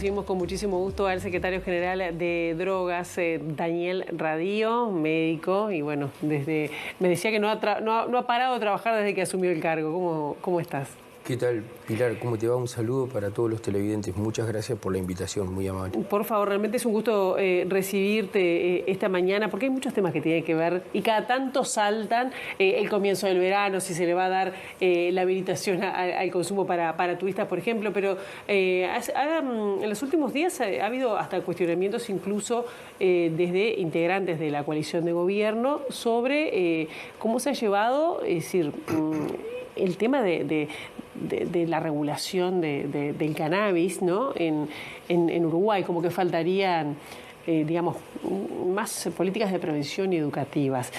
recibimos con muchísimo gusto al secretario general de Drogas, Daniel Radío, médico, y bueno, me decía que no ha parado de trabajar desde que asumió el cargo. ¿Cómo estás? ¿Qué tal, Pilar? ¿Cómo te va? Un saludo para todos los televidentes. Muchas gracias por la invitación, muy amable. Por favor, realmente es un gusto recibirte esta mañana, porque hay muchos temas que tienen que ver y cada tanto saltan. El comienzo del verano, si se le va a dar la habilitación al consumo para turistas, por ejemplo, pero en los últimos días ha habido hasta cuestionamientos incluso desde integrantes de la coalición de gobierno sobre cómo se ha llevado, es decir, el tema de la regulación del cannabis, ¿no? en Uruguay, como que faltarían, digamos, más políticas de prevención y educativas,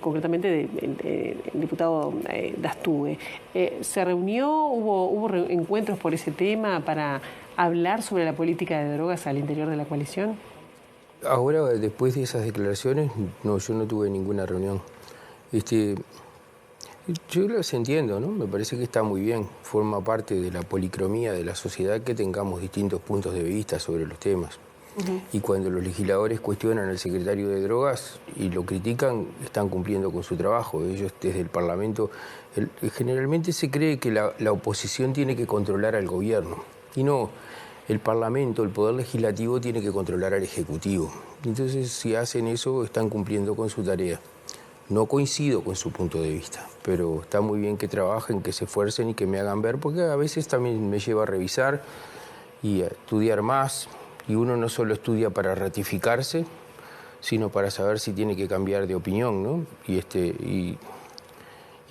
concretamente el diputado Dastúe. ¿Se reunió, hubo encuentros por ese tema para hablar sobre la política de drogas al interior de la coalición? Ahora, después de esas declaraciones, no, yo no tuve ninguna reunión. Yo los entiendo, ¿no? Me parece que está muy bien, forma parte de la policromía de la sociedad que tengamos distintos puntos de vista sobre los temas. Y cuando los legisladores cuestionan al secretario de Drogas y lo critican, están cumpliendo con su trabajo. Ellos desde el Parlamento, generalmente se cree que la oposición tiene que controlar al gobierno y no, el Parlamento, el Poder Legislativo tiene que controlar al Ejecutivo. Entonces, si hacen eso, están cumpliendo con su tarea. No coincido con su punto de vista, pero está muy bien que trabajen, que se esfuercen y que me hagan ver, porque a veces también me lleva a revisar y a estudiar más. Y uno no solo estudia para ratificarse, sino para saber si tiene que cambiar de opinión, ¿no?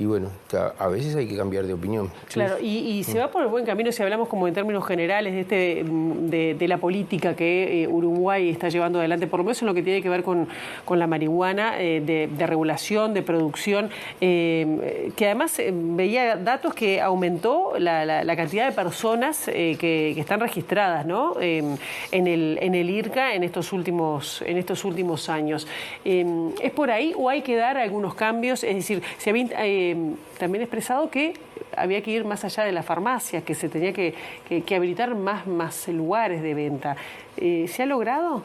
Y bueno, a veces hay que cambiar de opinión. Claro, y se va por el buen camino si hablamos como en términos generales de la política que Uruguay está llevando adelante, por lo menos en lo que tiene que ver con la marihuana, de regulación, de producción, que además veía datos que aumentó la cantidad de personas que están registradas, ¿no? en el IRCA en estos últimos años. ¿Es por ahí o hay que dar algunos cambios? Es decir, se había también expresado que había que ir más allá de las farmacias, que se tenía que habilitar más lugares de venta. ¿Se ha logrado?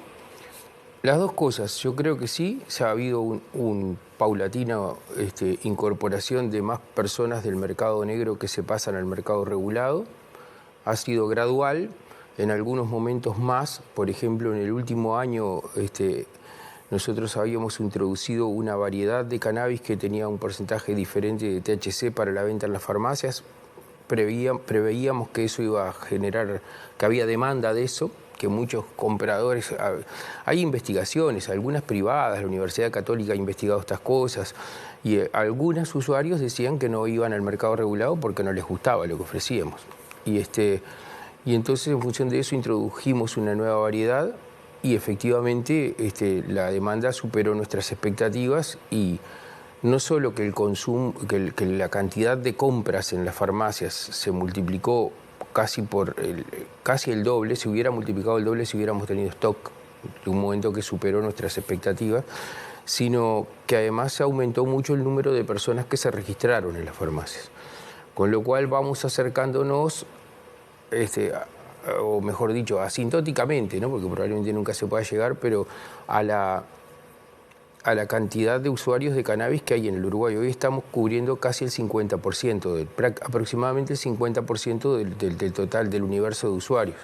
Las dos cosas. Yo creo que sí, se ha habido un paulatina incorporación de más personas del mercado negro que se pasan al mercado regulado. Ha sido gradual, en algunos momentos más. Por ejemplo, en el último año nosotros habíamos introducido una variedad de cannabis que tenía un porcentaje diferente de THC para la venta en las farmacias. Preveíamos que eso iba a generar, que había demanda de eso, que muchos compradores... Hay investigaciones, algunas privadas, la Universidad Católica ha investigado estas cosas, y algunos usuarios decían que no iban al mercado regulado porque no les gustaba lo que ofrecíamos. Y entonces, en función de eso, introdujimos una nueva variedad. Y efectivamente la demanda superó nuestras expectativas y no solo que el consumo, que la cantidad de compras en las farmacias se multiplicó casi el doble, se hubiera multiplicado el doble si hubiéramos tenido stock, de un momento que superó nuestras expectativas, sino que además se aumentó mucho el número de personas que se registraron en las farmacias. Con lo cual vamos acercándonos o mejor dicho, asintóticamente, ¿no? Porque probablemente nunca se pueda llegar, pero a la cantidad de usuarios de cannabis que hay en el Uruguay. Hoy estamos cubriendo casi el 50%, aproximadamente el 50% del total del universo de usuarios,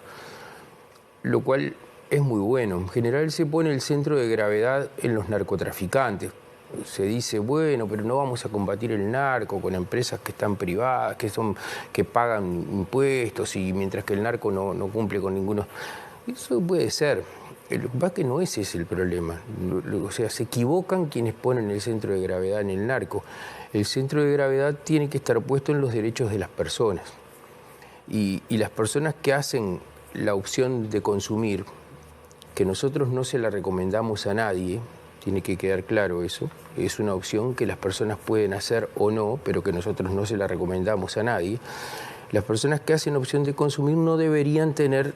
lo cual es muy bueno. En general se pone el centro de gravedad en los narcotraficantes. Se dice, bueno, pero no vamos a combatir el narco con empresas que están privadas, que pagan impuestos, y mientras que el narco no cumple con ninguno. Eso puede ser. Lo que pasa es que no ese es el problema. O sea, se equivocan quienes ponen el centro de gravedad en el narco. El centro de gravedad tiene que estar puesto en los derechos de las personas. Y las personas que hacen la opción de consumir, que nosotros no se la recomendamos a nadie, tiene que quedar claro eso, es una opción que las personas pueden hacer o no, pero que nosotros no se la recomendamos a nadie. Las personas que hacen opción de consumir no deberían tener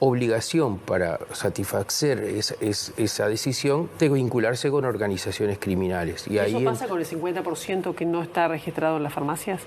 obligación para satisfacer esa decisión de vincularse con organizaciones criminales. ¿Y eso pasa con el 50% que no está registrado en las farmacias?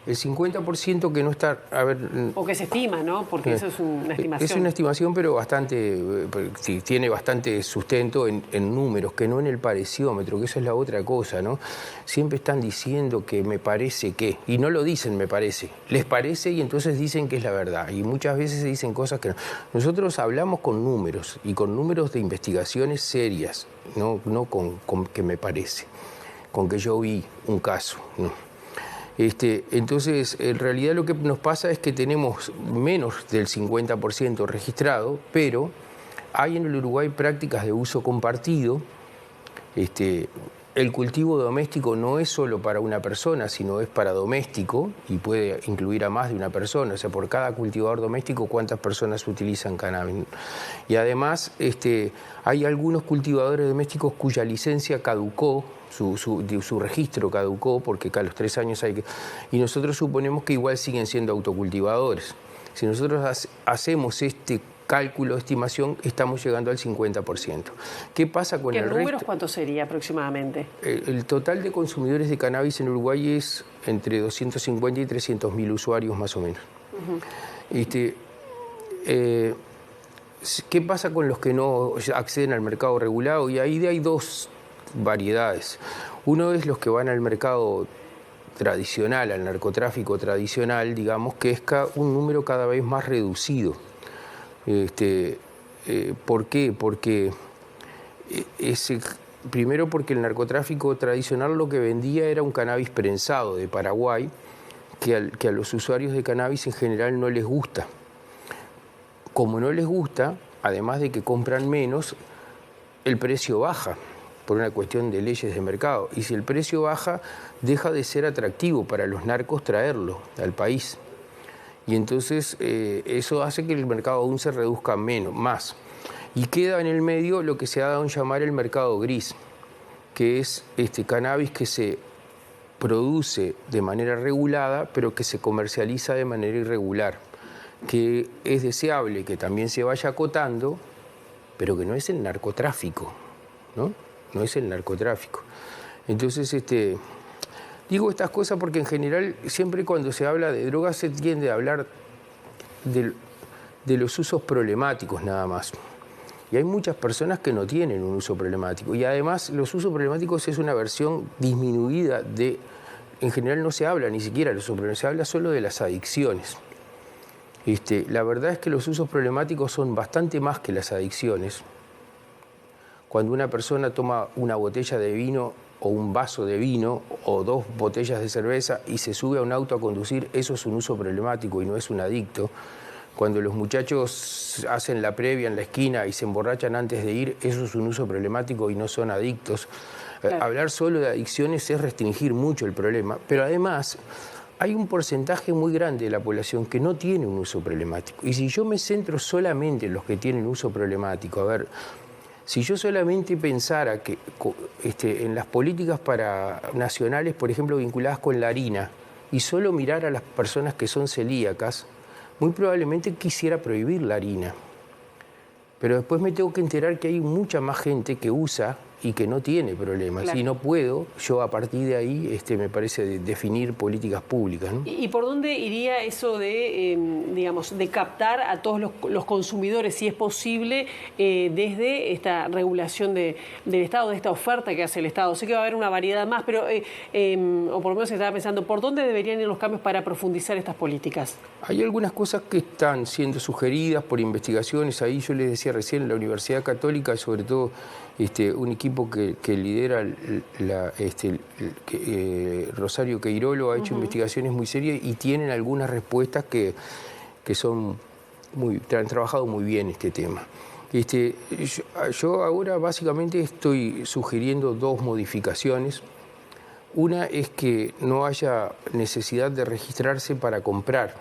El 50% que no está... A ver, o que se estima, ¿no? Porque eso es una estimación. Es una estimación, pero bastante... Sí, tiene bastante sustento en números, que no en el pareciómetro, que eso es la otra cosa, ¿no? Siempre están diciendo que me parece que... Y no lo dicen me parece. Les parece y entonces dicen que es la verdad. Y muchas veces se dicen cosas que no. Nosotros hablamos con números, y con números de investigaciones serias, no con que me parece, con que yo vi un caso, ¿no? Entonces, en realidad lo que nos pasa es que tenemos menos del 50% registrado, pero hay en el Uruguay prácticas de uso compartido. El cultivo doméstico no es solo para una persona, sino es para doméstico y puede incluir a más de una persona. O sea, por cada cultivador doméstico, ¿cuántas personas utilizan cannabis? Y además, hay algunos cultivadores domésticos cuya licencia caducó, su registro caducó, porque a los 3 años hay que... Y nosotros suponemos que igual siguen siendo autocultivadores. Si nosotros hacemos este cálculo, estimación, estamos llegando al 50%. ¿Qué pasa con el resto? ¿Qué números cuánto sería aproximadamente? El total de consumidores de cannabis en Uruguay es entre 250 y 300.000 usuarios más o menos. ¿Qué pasa con los que no acceden al mercado regulado? Y ahí hay dos variedades. Uno es los que van al mercado tradicional, al narcotráfico tradicional, digamos, que es un número cada vez más reducido. ¿Por qué? Porque primero porque el narcotráfico tradicional lo que vendía era un cannabis prensado de Paraguay, que a los usuarios de cannabis en general no les gusta. Como no les gusta, además de que compran menos, el precio baja por una cuestión de leyes de mercado. Y si el precio baja, deja de ser atractivo para los narcos traerlo al país. Y entonces eso hace que el mercado aún se reduzca más. Y queda en el medio lo que se ha dado en llamar el mercado gris, que es cannabis que se produce de manera regulada, pero que se comercializa de manera irregular, que es deseable que también se vaya acotando, pero que no es el narcotráfico, ¿no? No es el narcotráfico. Entonces, digo estas cosas porque en general siempre cuando se habla de drogas se tiende a hablar de los usos problemáticos nada más. Y hay muchas personas que no tienen un uso problemático. Y además los usos problemáticos es una versión disminuida de... En general no se habla ni siquiera de los usos problemáticos, se habla solo de las adicciones. La verdad es que los usos problemáticos son bastante más que las adicciones. Cuando una persona toma una botella de vino o un vaso de vino o 2 botellas de cerveza y se sube a un auto a conducir, eso es un uso problemático y no es un adicto. Cuando los muchachos hacen la previa en la esquina y se emborrachan antes de ir, eso es un uso problemático y no son adictos. Claro. Hablar solo de adicciones es restringir mucho el problema, pero además hay un porcentaje muy grande de la población que no tiene un uso problemático. Y si yo me centro solamente en los que tienen uso problemático, a ver... Si yo solamente pensara que en las políticas nacionales, por ejemplo, vinculadas con la harina, y solo mirar a las personas que son celíacas, muy probablemente quisiera prohibir la harina. Pero después me tengo que enterar que hay mucha más gente que usa y que no tiene problemas. Claro. Y no puedo, yo a partir de ahí me parece definir políticas públicas, ¿no? ¿Y por dónde iría eso de, digamos, de captar a todos los consumidores, si es posible, desde esta regulación del Estado, de esta oferta que hace el Estado? Sé que va a haber una variedad más, pero, o por lo menos se estaba pensando, ¿por dónde deberían ir los cambios para profundizar estas políticas? Hay algunas cosas que están siendo sugeridas por investigaciones. Ahí yo les decía recién, la Universidad Católica, sobre todo un equipo que lidera Rosario Queirolo ha hecho investigaciones muy serias y tienen algunas respuestas que han trabajado muy bien este tema. Yo ahora básicamente estoy sugiriendo 2 modificaciones. Una es que no haya necesidad de registrarse para comprar.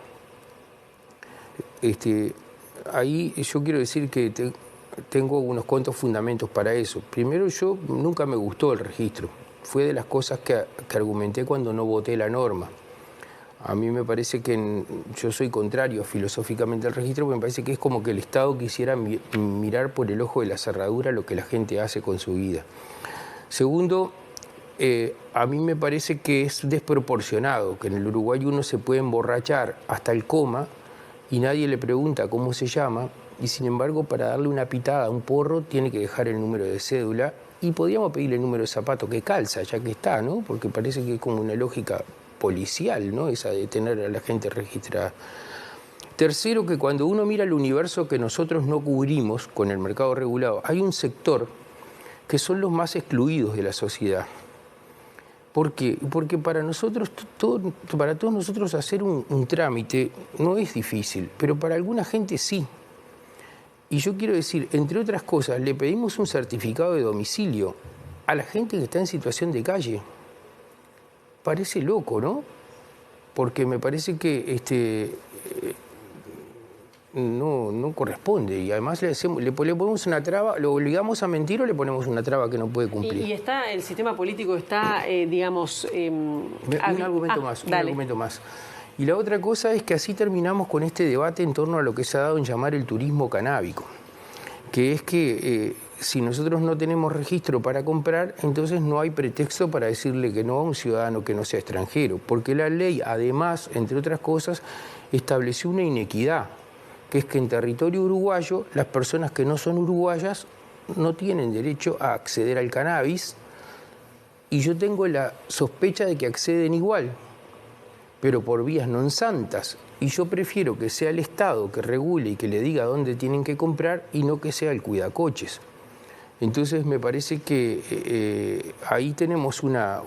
Ahí yo quiero decir que tengo unos cuantos fundamentos para eso. Primero, yo nunca me gustó el registro. Fue de las cosas que argumenté cuando no voté la norma. A mí me parece que yo soy contrario filosóficamente al registro, porque me parece que es como que el Estado quisiera mirar por el ojo de la cerradura lo que la gente hace con su vida. Segundo, a mí me parece que es desproporcionado, que en el Uruguay uno se puede emborrachar hasta el coma y nadie le pregunta cómo se llama, y sin embargo para darle una pitada a un porro tiene que dejar el número de cédula y podríamos pedirle el número de zapato que calza, ya que está, ¿no? Porque parece que es como una lógica policial, ¿no? Esa de tener a la gente registrada. Tercero, que cuando uno mira el universo que nosotros no cubrimos con el mercado regulado, hay un sector que son los más excluidos de la sociedad. ¿Por qué? Porque para nosotros, para todos nosotros hacer un trámite no es difícil, pero para alguna gente sí. Y yo quiero decir, entre otras cosas, le pedimos un certificado de domicilio a la gente que está en situación de calle. Parece loco, ¿no? Porque me parece que no corresponde, y además le ponemos una traba, lo obligamos a mentir o le ponemos una traba que no puede cumplir. Y está, el sistema político está, digamos... un argumento más. Y la otra cosa es que así terminamos con este debate en torno a lo que se ha dado en llamar el turismo canábico, que es que si nosotros no tenemos registro para comprar, entonces no hay pretexto para decirle que no a un ciudadano que no sea extranjero, porque la ley, además, entre otras cosas, estableció una inequidad, que es que en territorio uruguayo las personas que no son uruguayas no tienen derecho a acceder al cannabis, y yo tengo la sospecha de que acceden igual, pero por vías non santas, y yo prefiero que sea el Estado que regule y que le diga dónde tienen que comprar y no que sea el cuidacoches. Entonces me parece que ahí tenemos una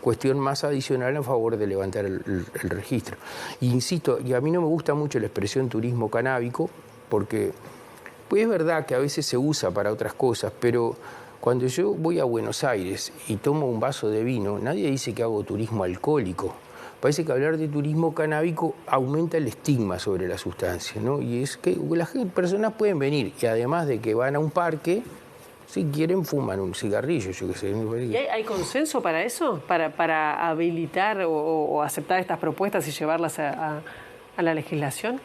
cuestión más adicional a favor de levantar el registro. Y insisto, y a mí no me gusta mucho la expresión turismo canábico, porque pues es verdad que a veces se usa para otras cosas, pero cuando yo voy a Buenos Aires y tomo un vaso de vino, nadie dice que hago turismo alcohólico. Parece que hablar de turismo canábico aumenta el estigma sobre la sustancia, ¿no? Y es que las personas pueden venir y además de que van a un parque, si quieren fuman un cigarrillo, yo qué sé. ¿Y hay consenso para eso? ¿Para habilitar o aceptar estas propuestas y llevarlas a la legislación?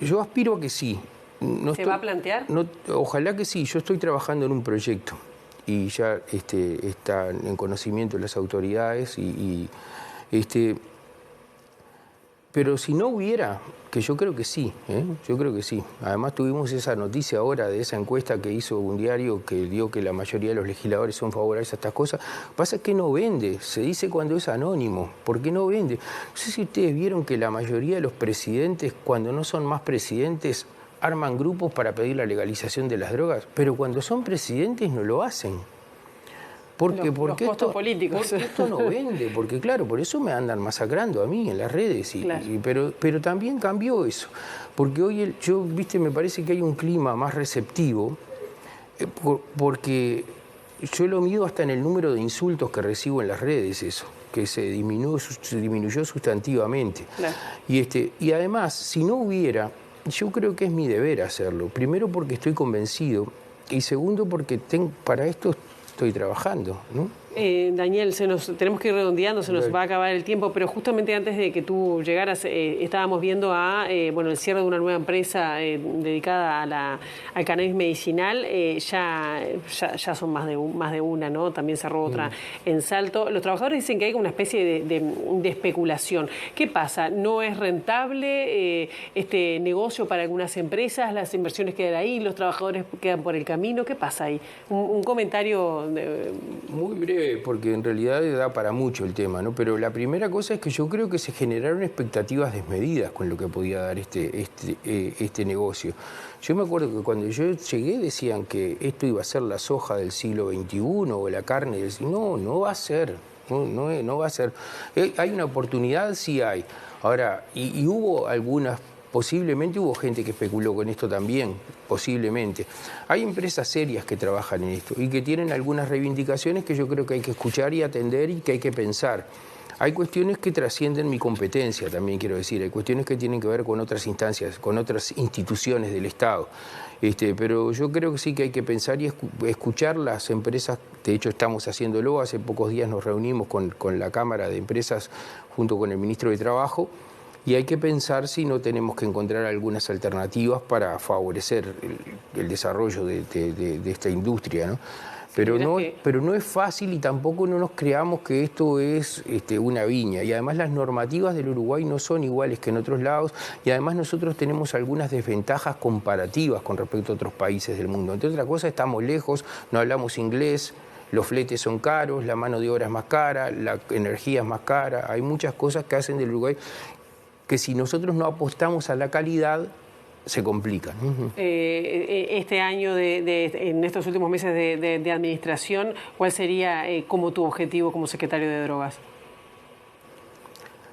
Yo aspiro a que sí. ¿Se va a plantear? Ojalá que sí. Yo estoy trabajando en un proyecto y ya está en conocimiento de las autoridades pero si no hubiera, que yo creo que sí, yo creo que sí. Además tuvimos esa noticia ahora de esa encuesta que hizo un diario que dio que la mayoría de los legisladores son favorables a estas cosas. Pasa que no vende, se dice cuando es anónimo. ¿Por qué no vende? No sé si ustedes vieron que la mayoría de los presidentes, cuando no son más presidentes, arman grupos para pedir la legalización de las drogas, pero cuando son presidentes no lo hacen. Porque costos políticos. Porque esto no vende, porque claro, por eso me andan masacrando a mí en las redes. Claro. Pero también cambió eso, porque hoy me parece que hay un clima más receptivo, porque yo lo mido hasta en el número de insultos que recibo en las redes, eso, que se disminuyó sustantivamente. Claro. Y además, si no hubiera, yo creo que es mi deber hacerlo, primero porque estoy convencido, y segundo porque para esto estoy trabajando, ¿no? Daniel, tenemos que ir redondeando, se nos va a acabar el tiempo, pero justamente antes de que tú llegaras, estábamos viendo el cierre de una nueva empresa dedicada al cannabis medicinal. Ya son más de una, ¿no? También cerró otra en Salto. Los trabajadores dicen que hay una especie de especulación. ¿Qué pasa? ¿No es rentable este negocio para algunas empresas? ¿Las inversiones quedan ahí? ¿Los trabajadores quedan por el camino? ¿Qué pasa ahí? Un comentario... Muy breve, porque en realidad da para mucho el tema, ¿no? Pero la primera cosa es que yo creo que se generaron expectativas desmedidas con lo que podía dar este negocio. Yo me acuerdo que cuando yo llegué decían que esto iba a ser la soja del siglo XXI o la carne del siglo... No va a ser, no va a ser. ¿Hay una oportunidad? Sí hay. Ahora, y hubo algunas... Posiblemente hubo gente que especuló con esto también, posiblemente. Hay empresas serias que trabajan en esto y que tienen algunas reivindicaciones que yo creo que hay que escuchar y atender y que hay que pensar. Hay cuestiones que trascienden mi competencia, también quiero decir. Hay cuestiones que tienen que ver con otras instancias, con otras instituciones del Estado. Pero yo creo que sí que hay que pensar y escuchar las empresas. De hecho, estamos haciéndolo. Hace pocos días nos reunimos con la Cámara de Empresas junto con el Ministro de Trabajo. Y hay que pensar si no tenemos que encontrar algunas alternativas para favorecer el desarrollo de esta industria, ¿no? pero no es fácil y tampoco no nos creamos que esto es una viña. Y además las normativas del Uruguay no son iguales que en otros lados y además nosotros tenemos algunas desventajas comparativas con respecto a otros países del mundo. Entre otras cosas, estamos lejos, no hablamos inglés, los fletes son caros, la mano de obra es más cara, la energía es más cara. Hay muchas cosas que hacen del Uruguay que si nosotros no apostamos a la calidad, se complican. Este año, en estos últimos meses de administración, ¿cuál sería como tu objetivo como secretario de Drogas?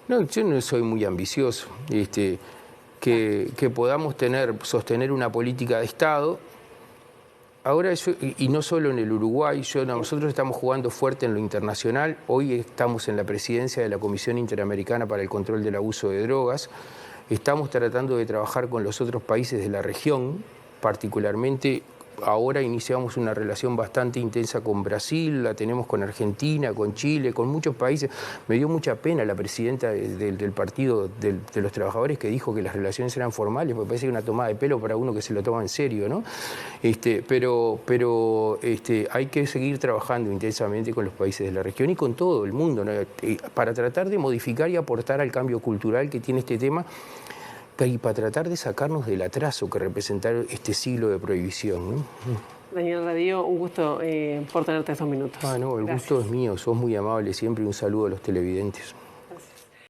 No, yo no soy muy ambicioso. Que podamos sostener una política de Estado. Ahora, y no solo en el Uruguay, nosotros estamos jugando fuerte en lo internacional. Hoy estamos en la presidencia de la Comisión Interamericana para el Control del Abuso de Drogas. Estamos tratando de trabajar con los otros países de la región, particularmente ahora iniciamos una relación bastante intensa con Brasil, la tenemos con Argentina, con Chile, con muchos países. Me dio mucha pena la presidenta del Partido de los Trabajadores que dijo que las relaciones eran formales, porque parece que una tomada de pelo para uno que se lo toma en serio, ¿no? Pero hay que seguir trabajando intensamente con los países de la región y con todo el mundo, ¿no? Para tratar de modificar y aportar al cambio cultural que tiene este tema, y para tratar de sacarnos del atraso que representa este siglo de prohibición, ¿no? Daniel Radío, un gusto por tenerte estos minutos. No, el gusto es mío, sos muy amable siempre y un saludo a los televidentes.